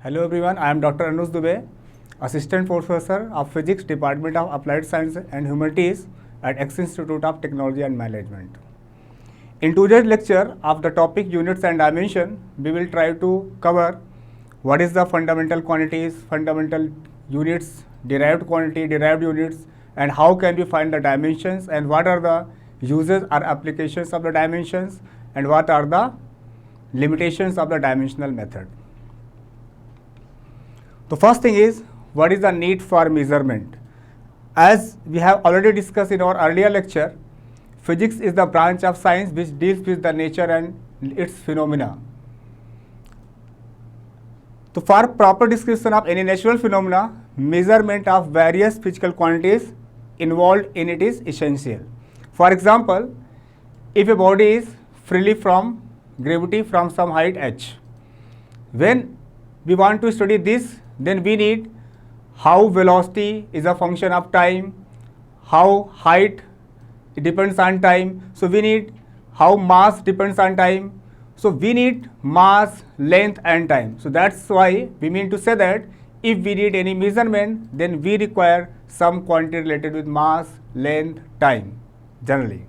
Hello everyone, I am Dr. Anuj Dubey, Assistant Professor of Physics, Department of Applied Science and Humanities at X Institute of Technology and Management. In today's lecture of the topic units and dimension, we will try to cover what is the fundamental quantities, fundamental units, derived quantity, derived units, and how can we find the dimensions, and what are the uses or applications of the dimensions, and what are the limitations of the dimensional method. The first thing is, what is the need for measurement? As we have already discussed in our earlier lecture, physics is the branch of science which deals with the nature and its phenomena. So for proper description of any natural phenomena, measurement of various physical quantities involved in it is essential. For example, if a body is freely from gravity from some height h, when we want to study this, then we need how velocity is a function of time, how height depends on time, so we need how mass depends on time, so we need mass, length and time. So that's why we mean to say that if we need any measurement, then we require some quantity related with mass, length, time generally.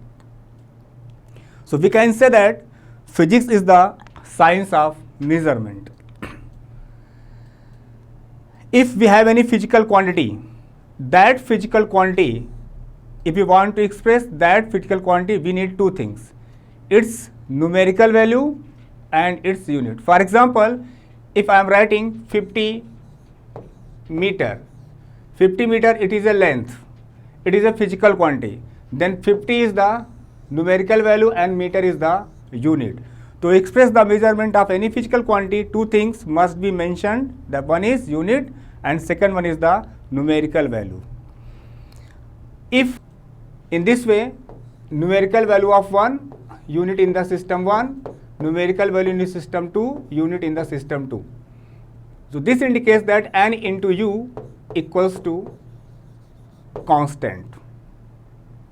So we can say that physics is the science of measurement. If we have any physical quantity, that physical quantity, if we want to express that physical quantity, we need two things: its numerical value and its unit. For example, if I am writing 50 meter, it is a length, it is a physical quantity, then 50 is the numerical value and meter is the unit. To express the measurement of any physical quantity, two things must be mentioned. The one is unit and second one is the numerical value. If in this way, numerical value of 1, unit in the system 1, numerical value in the system 2, unit in the system 2. So this indicates that n into u equals to constant.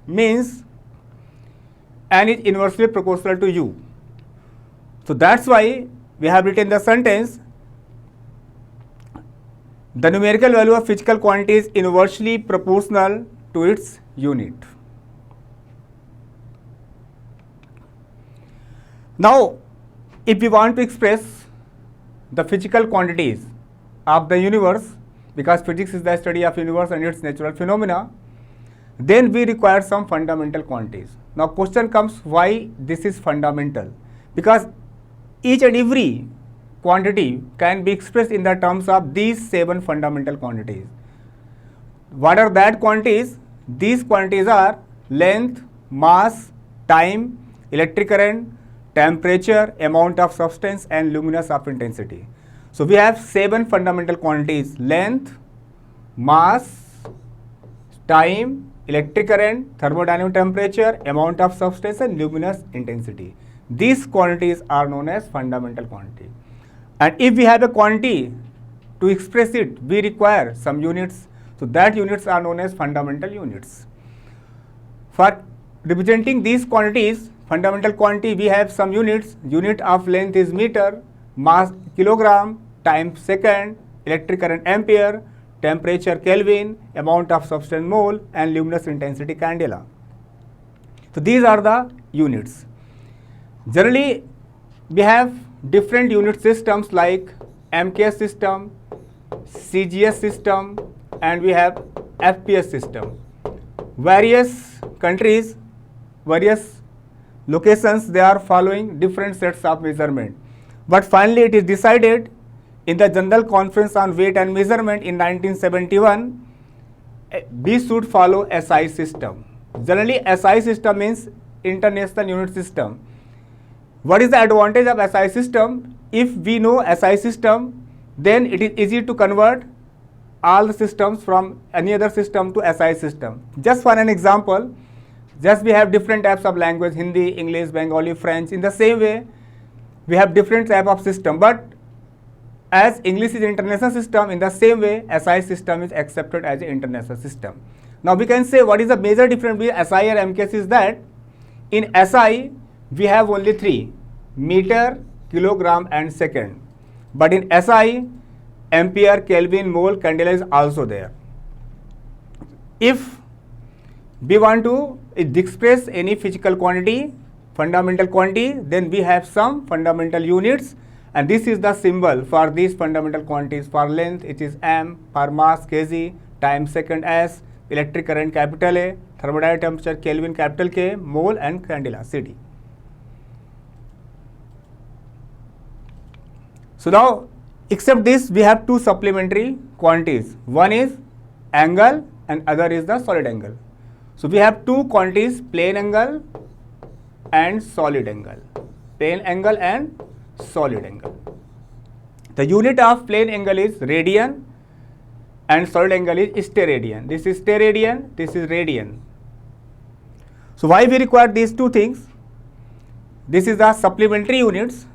Means n is inversely proportional to u. So that's why we have written the sentence: the numerical value of physical quantity is inversely proportional to its unit. Now, if we want to express the physical quantities of the universe, because physics is the study of universe and its natural phenomena, then we require some fundamental quantities. Now question comes, why this is fundamental? Because each and every quantity can be expressed in the terms of these 7 fundamental quantities. What are that quantities? These quantities are length, mass, time, electric current, temperature, amount of substance and luminance of intensity. So we have 7 fundamental quantities: length, mass, time, electric current, thermodynamic temperature, amount of substance and luminous intensity. These quantities are known as fundamental quantity. And if we have a quantity, to express it, we require some units. So that units are known as fundamental units. For representing these quantities, fundamental quantity, we have some units. Unit of length is meter, mass kilogram, time second, electric current ampere, temperature Kelvin, amount of substance mole and luminous intensity candela. So these are the units. Generally, we have different unit systems like MKS system, CGS system and we have FPS system. Various countries, various locations, they are following different sets of measurement. But finally it is decided in the General Conference on Weight and Measurement in 1971, we should follow SI system. Generally SI system means International Unit System. What is the advantage of SI system? If we know SI system, then it is easy to convert all the systems from any other system to SI system. Just for an example, just we have different types of language: Hindi, English, Bengali, French. In the same way, we have different type of system, but as English is international system, in the same way SI system is accepted as an international system. Now we can say what is the major difference between SI and MKS is that in SI we have only 3: meter, kilogram and second. But in SI ampere, Kelvin, mole, candela is also there. If we want to express any physical quantity, fundamental quantity, then we have some fundamental units, and this is the symbol for these fundamental quantities. For length it is m, for mass kg, time second s, electric current capital A, thermodynamic temperature Kelvin capital K, mole and candela CD. So now, except this, we have two supplementary quantities. One is angle and other is the solid angle. So we have two quantities, plane angle and solid angle. Plane angle and solid angle. The unit of plane angle is radian and solid angle is steradian. This is steradian, this is radian. So why we require these two things? This is the supplementary units.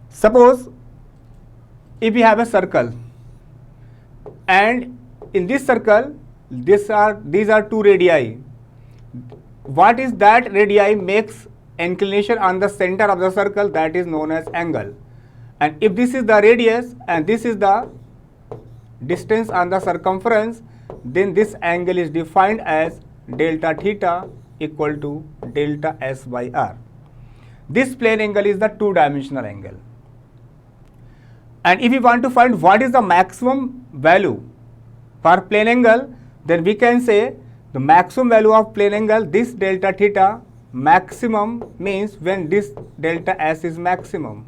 Suppose if we have a circle, and in this circle these are two radii. What is that radii makes inclination on the center of the circle? That is known as angle. And if this is the radius and this is the distance on the circumference, then this angle is defined as delta theta equal to delta s by r. This plane angle is the two-dimensional angle. And if we want to find what is the maximum value for plane angle, then we can say the maximum value of plane angle, this delta theta maximum means when this delta s is maximum.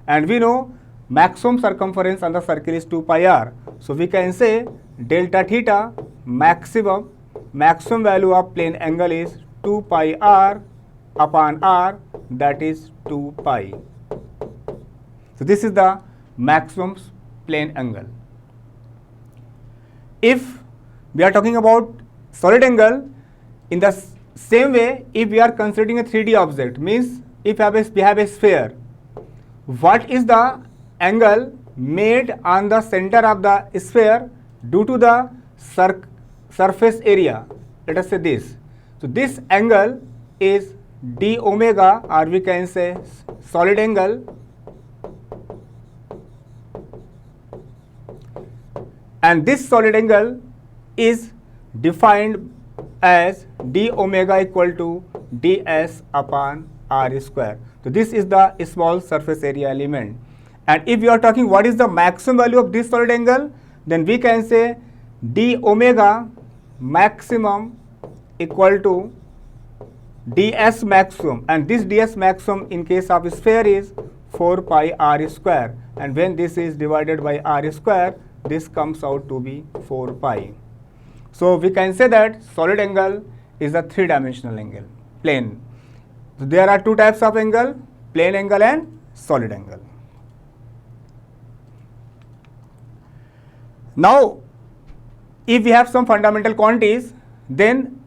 And we know maximum circumference on the circle is 2 pi r. So we can say delta theta maximum value of plane angle is 2 pi r upon r, that is 2 pi. So this is the maximum plane angle. If we are talking about solid angle, in the same way, if we are considering a 3D object, means if we have a sphere, what is the angle made on the center of the sphere due to the surface area? Let us say this. So this angle is d omega, or we can say solid angle, and this solid angle is defined as d omega equal to ds upon r square. So this is the small surface area element. And if we are talking what is the maximum value of this solid angle, then we can say d omega maximum equal to ds maximum, and this ds maximum in case of sphere is 4 pi r square, and when this is divided by r square, this comes out to be 4 pi. So we can say that solid angle is a three-dimensional angle, plane. So there are two types of angle, plane angle and solid angle. Now, if we have some fundamental quantities, then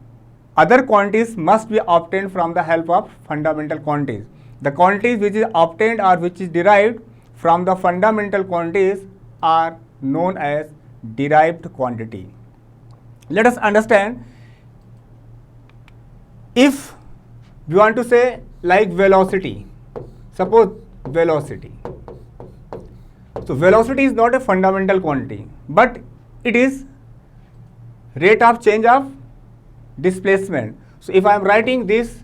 other quantities must be obtained from the help of fundamental quantities. The quantities which is obtained or which is derived from the fundamental quantities are known as derived quantity. Let us understand, if we want to say like velocity, suppose velocity. So velocity is not a fundamental quantity, but it is rate of change of displacement. So if I am writing this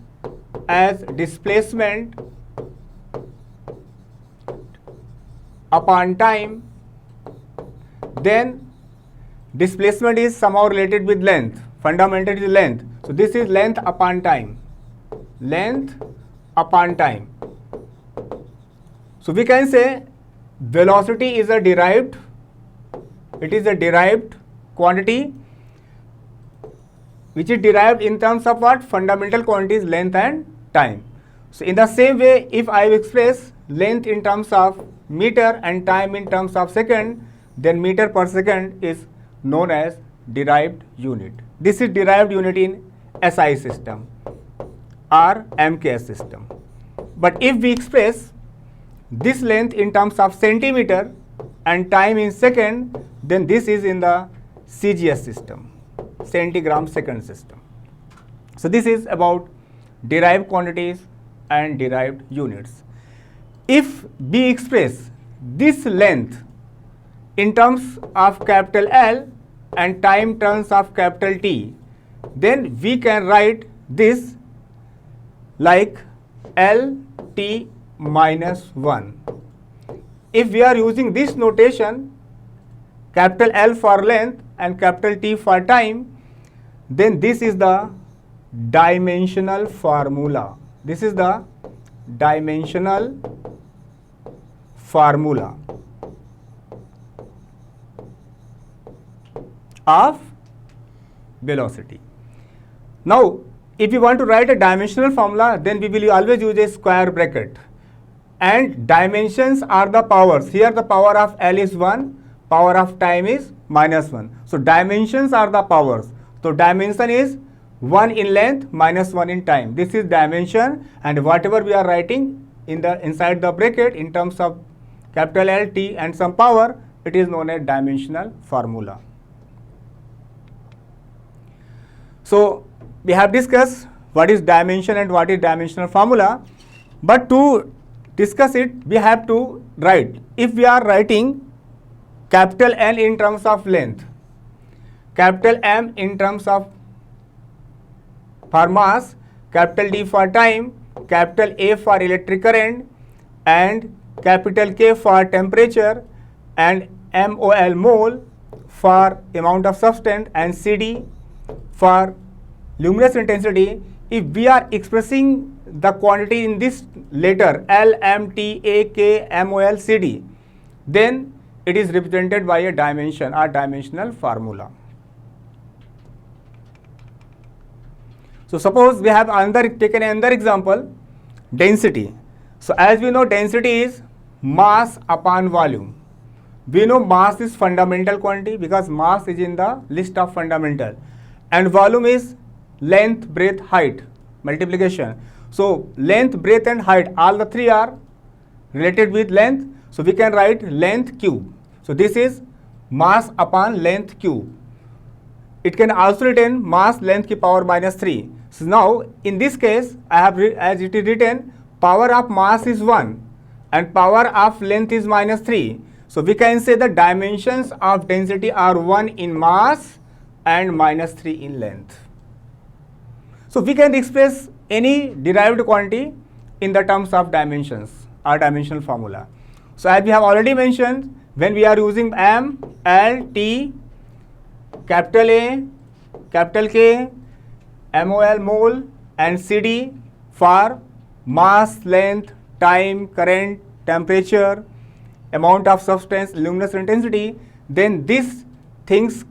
as displacement upon time, then displacement is somehow related with length, fundamentally length. So this is length upon time, length upon time. So we can say velocity is a derived, it is a derived quantity which is derived in terms of what? Fundamental quantities length and time. So in the same way, if I express length in terms of meter and time in terms of second, then meter per second is known as derived unit. This is derived unit in SI system or MKS system. But if we express this length in terms of centimeter and time in second, then this is in the CGS system, centigram second system. So this is about derived quantities and derived units. If we express this length in terms of capital L and time terms of capital T, then we can write this like L T minus 1. If we are using this notation, capital L for length and capital T for time, then this is the dimensional formula. This is the dimensional formula of velocity. Now, if you want to write a dimensional formula, then we will always use a square bracket. And dimensions are the powers. Here the power of L is 1, power of time is minus 1. So dimensions are the powers. So dimension is 1 in length minus 1 in time. This is dimension, and whatever we are writing in the inside the bracket in terms of capital L, T and some power, it is known as dimensional formula. So we have discussed what is dimension and what is dimensional formula, but to discuss it, we have to write. If we are writing capital L in terms of length, capital M in terms of for mass, capital D for time, capital A for electric current, and capital K for temperature, and MOL mole for amount of substance, and CD for luminous intensity. If we are expressing the quantity in this letter L, M, T, A, K, MOL, CD, then it is represented by a dimension or dimensional formula. So suppose we have taken another example, density. So as we know, density is mass upon volume. We know mass is fundamental quantity because mass is in the list of fundamental, and volume is length, breadth, height multiplication. So length, breadth and height, all the three are related with length. So we can write length cube. So this is mass upon length cube. It can also written mass length ki power minus 3. So now in this case, I have as it is written, power of mass is 1 and power of length is minus 3. So we can say the dimensions of density are 1 in mass and minus 3 in length. So we can express any derived quantity in the terms of dimensions or dimensional formula. So as we have already mentioned, when we are using M, L, T, capital A, capital K, MOL mole and CD for mass, length, time, current, temperature, amount of substance, luminous intensity, then these things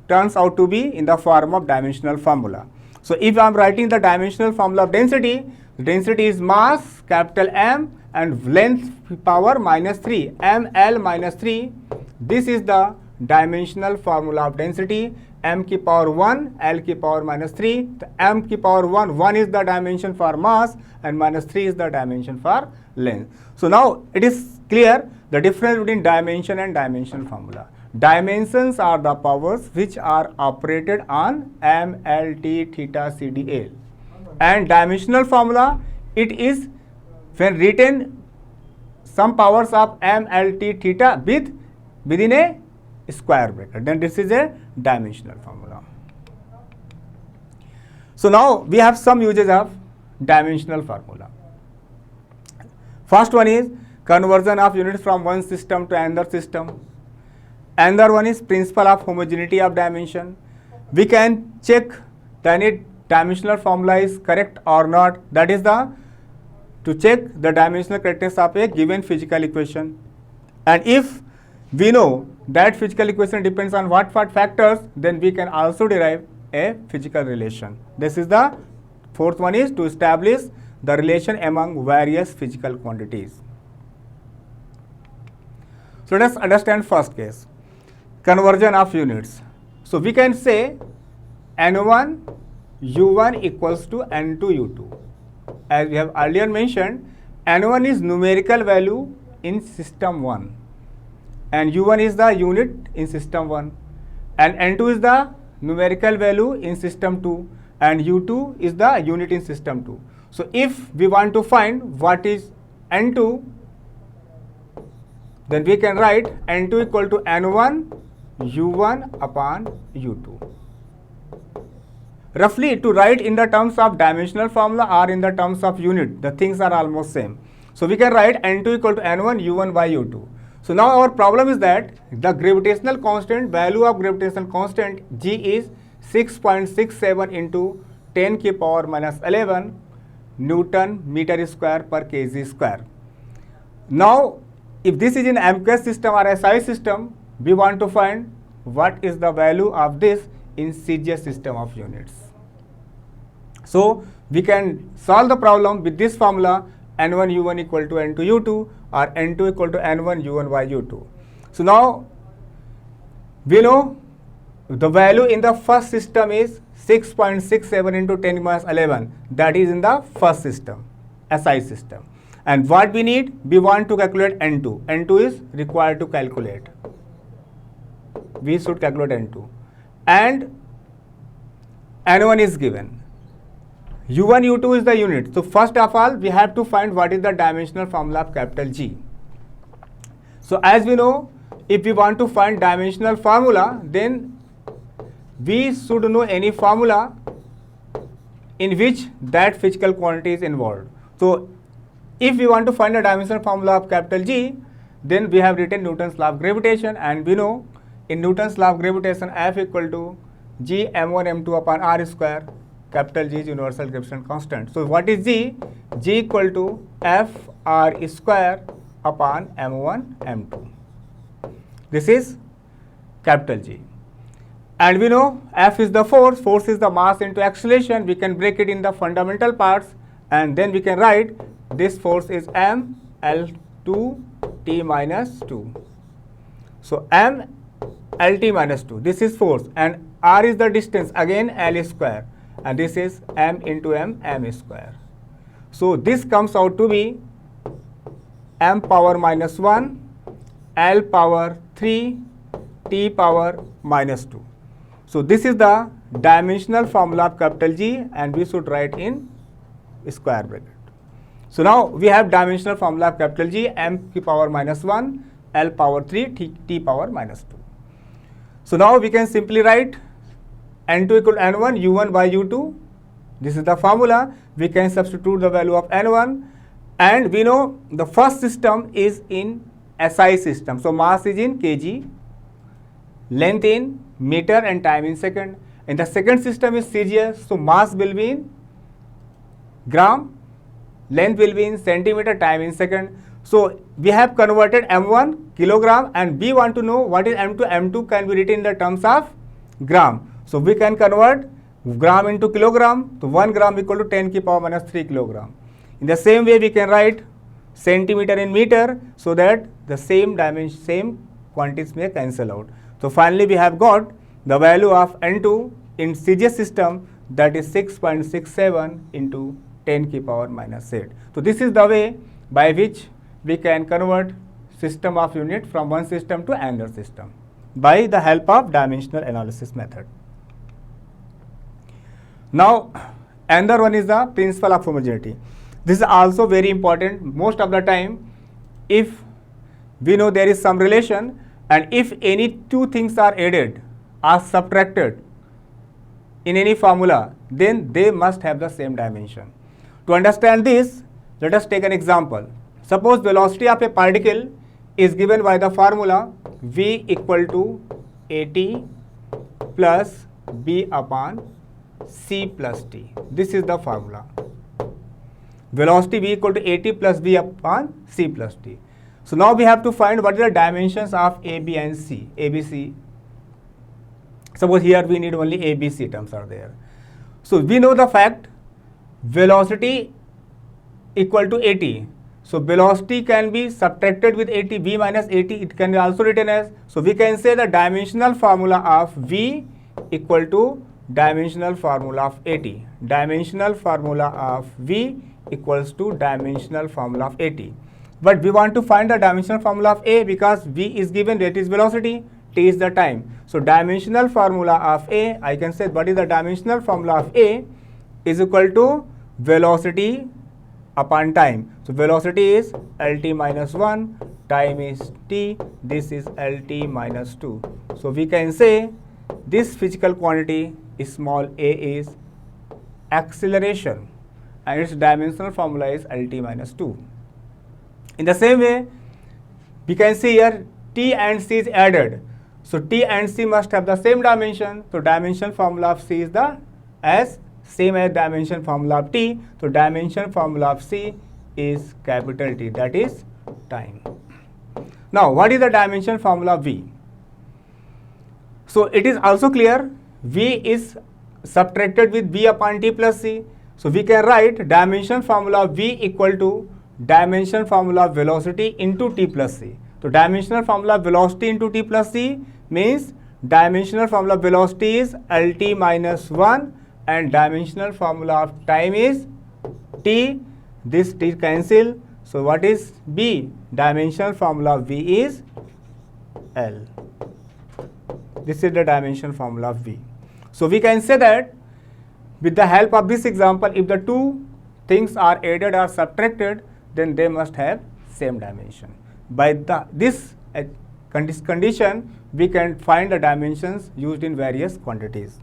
turns out to be in the form of dimensional formula. So if I am writing the dimensional formula of density, density is mass, capital M, and length power minus 3, ML minus 3. This is the dimensional formula of density. M ki power 1, L ki power minus 3. The M ki power 1 is the dimension for mass and minus 3 is the dimension for length. So now it is clear the difference between dimension and dimensional formula. Dimensions are the powers which are operated on M, L, T, theta, C, D, L. And dimensional formula, it is when written some powers of M, L, T, theta within a square bracket. Then this is a dimensional formula. So now we have some uses of dimensional formula. First one is conversion of units from one system to another system. Another one is principle of homogeneity of dimension. We can check that any dimensional formula is correct or not. That is to check the dimensional correctness of a given physical equation. And if we know that physical equation depends on what factors, then we can also derive a physical relation. This is the fourth one, is to establish the relation among various physical quantities. So let us understand first case, conversion of units. So we can say N1 U1 equals to N2 U2. As we have earlier mentioned, N1 is numerical value in system 1 and U1 is the unit in system 1, and N2 is the numerical value in system 2 and U2 is the unit in system 2. So if we want to find what is N2, then we can write n2 equal to n1 u1 upon u2. Roughly, to write in the terms of dimensional formula or in the terms of unit, the things are almost same. So we can write n2 equal to n1 u1 by u2. So now our problem is that the gravitational constant, value of gravitational constant g is 6.67 into 10 की power minus 11 Newton meter square per kg square. Now, if this is in MQS system or SI system, we want to find what is the value of this in CGS system of units. So we can solve the problem with this formula n1 u1 equal to n2 u2 or n2 equal to n1 u1 by u2. So now we know the value in the first system is 6.67 into 10 minus 11, that is in the first system, SI system. And what we need, we want to calculate n2. n2 is required to calculate. We should calculate n2. And n1 is given. u1, u2 is the unit. So first of all, we have to find what is the dimensional formula of capital G. So as we know, if we want to find dimensional formula, then we should know any formula in which that physical quantity is involved. So if we want to find the dimensional formula of capital G, then we have written Newton's law of gravitation, and we know in Newton's law of gravitation F equal to G m1 m2 upon r square. Capital G is universal gravitation constant. So what is G? G equal to F r square upon m1 m2. This is capital G. And we know F is the force, force is the mass into acceleration. We can break it in the fundamental parts, and then we can write this force is m L2 t minus 2. So m Lt minus 2, this is force, and r is the distance, again L square, and this is m into m square. So this comes out to be m power minus 1 L power 3 t power minus 2. So this is the dimensional formula of capital G, and we should write in square bracket. So now we have dimensional formula of capital G, m की power minus 1 L power 3 t power minus 2. So now we can simply write n2 equal to n1 u1 by u2. This is the formula. We can substitute the value of n1, and we know the first system is in SI system. So mass is in kg, length in meter, and time in second. In the second system is CGS, so mass will be in gram, length will be in centimeter, time in second. So we have converted m1 kilogram, and we want to know what is m2. m2 can be written in the terms of gram. So we can convert gram into kilogram. So 1 gram equal to 10 की power minus 3 kilogram. In the same way, we can write centimeter in meter, so that the same dimension, same quantities may cancel out. So finally, we have got the value of n2 in CGS system, that is 6.67 into 10 की power minus 8. So this is the way by which we can convert system of unit from one system to another system by the help of dimensional analysis method. Now another one is the principle of homogeneity. This is also very important. Most of the time, if we know there is some relation, and if any two things are added or subtracted in any formula, then they must have the same dimension. To understand this, let us take an example. Suppose velocity of a particle is given by the formula v equal to at plus b upon c plus t. This is the formula. Velocity v equal to at plus b upon c plus t. So now we have to find what are the dimensions of a, b and c, a, b, c. Suppose here we need only a, b, c terms are there. So we know the fact velocity equal to at. So velocity can be subtracted with at, v minus at, it can be also written as, so we can say the dimensional formula of v equal to dimensional formula of at. Dimensional formula of v equals to dimensional formula of at. But we want to find the dimensional formula of a, because v is given, that is velocity, t is the time. So dimensional formula of a, I can say what is the dimensional formula of a is equal to velocity upon time. So velocity is Lt minus 1 time is t, this is Lt minus 2. So we can say this physical quantity small a is acceleration and its dimensional formula is Lt minus 2. In the same way, we can see here t and c is added. So t and c must have the same dimension. So dimension formula of c is the same as dimension formula of t. So dimension formula of c is capital T, that is time. Now what is the dimension formula of v? So it is also clear v is subtracted with v upon t plus c. So we can write dimension formula of v equal to dimension formula of velocity into t plus c. So dimensional formula of velocity into t plus c means dimensional formula of velocity is Lt minus 1 and dimensional formula of time is t. This t cancel. So what is b? Dimensional formula of v is L. This is the dimension formula of v. So we can say that with the help of this example, if the two things are added or subtracted, then they must have same dimension. By this condition, we can find the dimensions used in various quantities.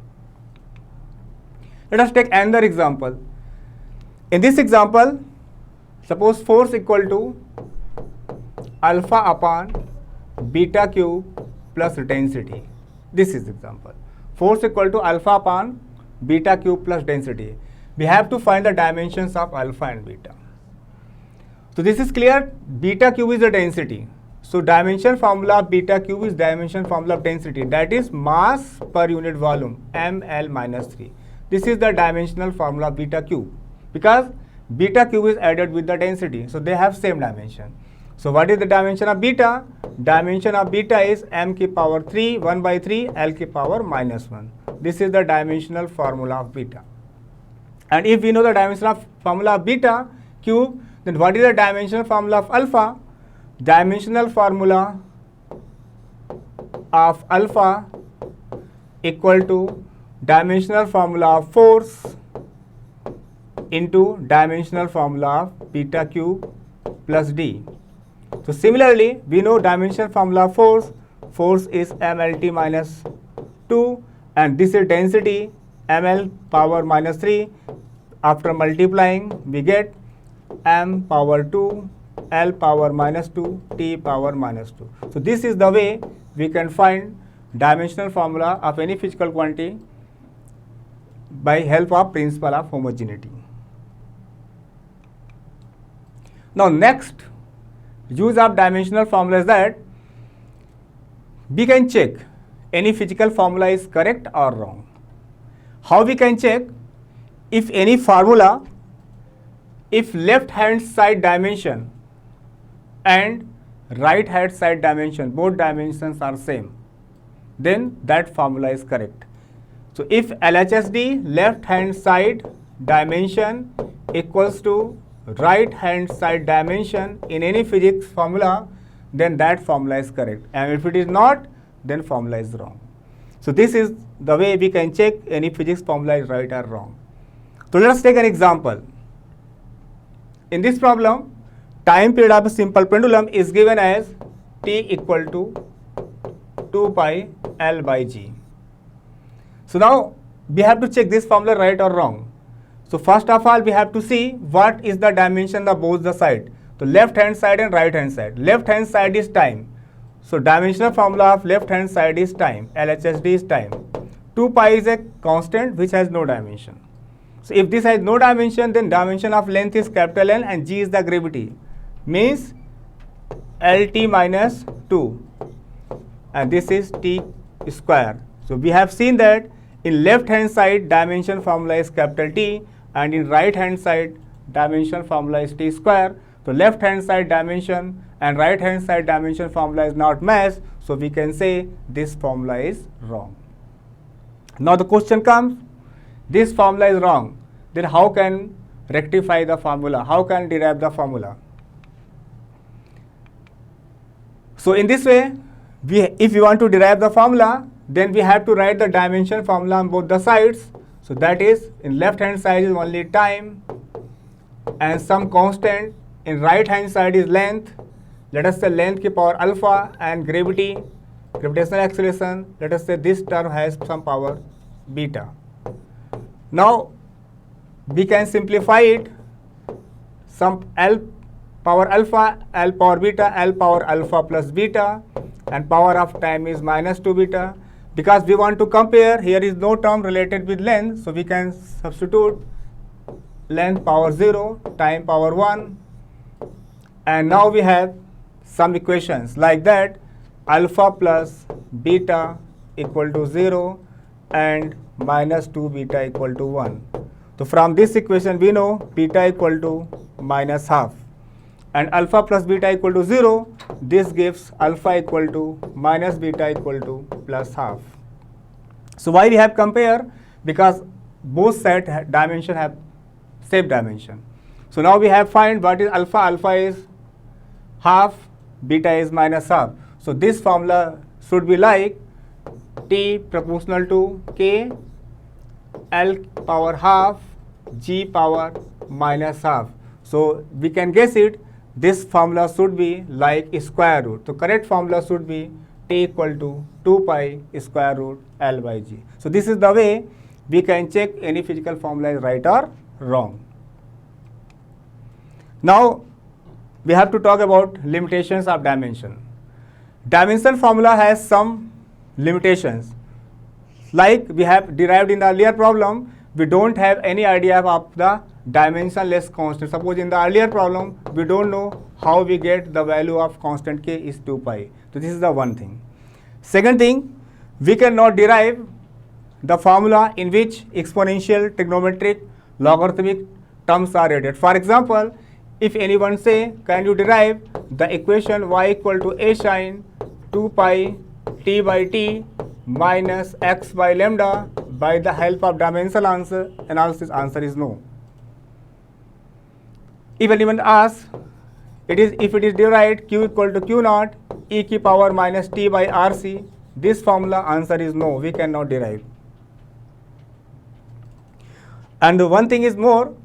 Let us take another example. In this example, suppose force equal to alpha upon beta cube plus density. This is the example. Force equal to alpha upon beta cube plus density. We have to find the dimensions of alpha and beta. So this is clear, beta cube is the density. So dimension formula of beta cube is dimension formula of density, that is mass per unit volume, ml minus 3. This is the dimensional formula of beta cube because beta cube is added with the density. So they have same dimension. So what is the dimension of beta? Dimension of beta is m ki power 3, 1 by 3, L ki power minus 1. This is the dimensional formula of beta. And if we know the dimensional formula of beta cube, then what is the dimensional formula of alpha? Dimensional formula of alpha equal to dimensional formula of force into dimensional formula of beta cube plus d. So similarly, we know dimensional formula of force. Force is mLt minus 2 and this is density ml power minus 3. After multiplying, we get m power 2, L power minus 2, T power minus 2. So this is the way we can find dimensional formula of any physical quantity by help of principle of homogeneity. Now next use of dimensional formula is that we can check any physical formula is correct or wrong. How we can check? If any formula, if left hand side dimension and right hand side dimension, both dimensions are same, then that formula is correct. So if LHSD left hand side dimension equals to right hand side dimension in any physics formula, then that formula is correct. And if it is not, then formula is wrong. So this is the way we can check any physics formula is right or wrong. So let us take an example. In this problem, time period of a simple pendulum is given as t equal to 2 pi L by G. So now we have to check this formula right or wrong. So first of all, we have to see what is the dimension of both the side. So left hand side and right hand side. Left hand side is time. So dimensional formula of left hand side is time. LHSD is time. 2 pi is a constant which has no dimension. So if this has no dimension, then dimension of length is capital L and G is the gravity. Means Lt minus 2 and this is T square. So we have seen that in left hand side dimension formula is capital T and in right hand side dimension formula is T square. So left hand side dimension and right hand side dimension formula is not matched. So we can say this formula is wrong. Now the question comes, this formula is wrong, then how can rectify the formula? How can derive the formula? So in this way, if we want to derive the formula, then we have to write the dimension formula on both the sides. So that is, in left hand side is only time and some constant, in right hand side is length let us say length ki power alpha, and gravitational acceleration, let us say this term has some power beta. Now we can simplify it, some L power alpha, L power beta, L power alpha plus beta, and power of time is minus 2 beta. Because we want to compare, here is no term related with length, so we can substitute length power 0, time power 1, and now we have some equations like that, alpha plus beta equal to 0 and minus 2 beta equal to 1. So from this equation we know beta equal to minus half, and alpha plus beta equal to 0, this gives alpha equal to minus beta equal to plus half. So why we have compare? Because both set dimension have same dimension. So now we have find what is alpha. Alpha is half, beta is minus half. So this formula should be like T proportional to K, L power half, G power minus half. So we can guess it, this formula should be like square root. So correct formula should be T equal to 2 pi square root L by G. So this is the way we can check any physical formula is right or wrong. Now we have to talk about limitations of dimension. Dimension formula has some limitations. Like we have derived in the earlier problem, we don't have any idea of the dimensionless constant. Suppose in the earlier problem, we don't know how we get the value of constant k is 2 pi. So this is the one thing. Second thing, we cannot derive the formula in which exponential, trigonometric, logarithmic terms are added. For example, if anyone say, can you derive the equation y equal to a sine 2 pi t by t minus x by lambda by the help of dimensional analysis? Answer is no. If anyone asks, if it is derived q equal to q naught e ki power minus t by rc, this formula, answer is no, we cannot derive. And the one thing is more,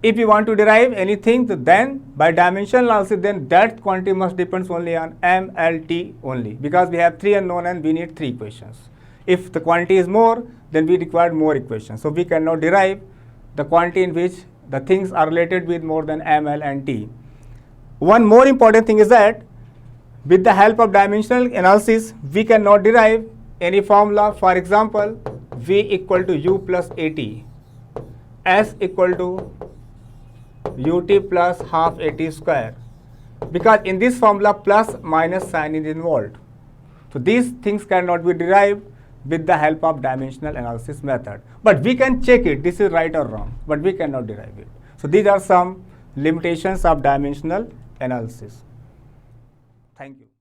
if you want to derive anything, then by dimensional analysis, then that quantity must depends only on m, l, t only, because we have 3 unknown and we need 3 equations. If the quantity is more, then we require more equations. So we cannot derive the quantity in which the things are related with more than m, l, and t. One more important thing is that with the help of dimensional analysis, we cannot derive any formula. For example, v equal to u plus at, s equal to ut plus half at square, because in this formula plus minus sign is involved. So these things cannot be derived with the help of dimensional analysis method. But we can check it, this is right or wrong, but we cannot derive it. So these are some limitations of dimensional analysis. Thank you.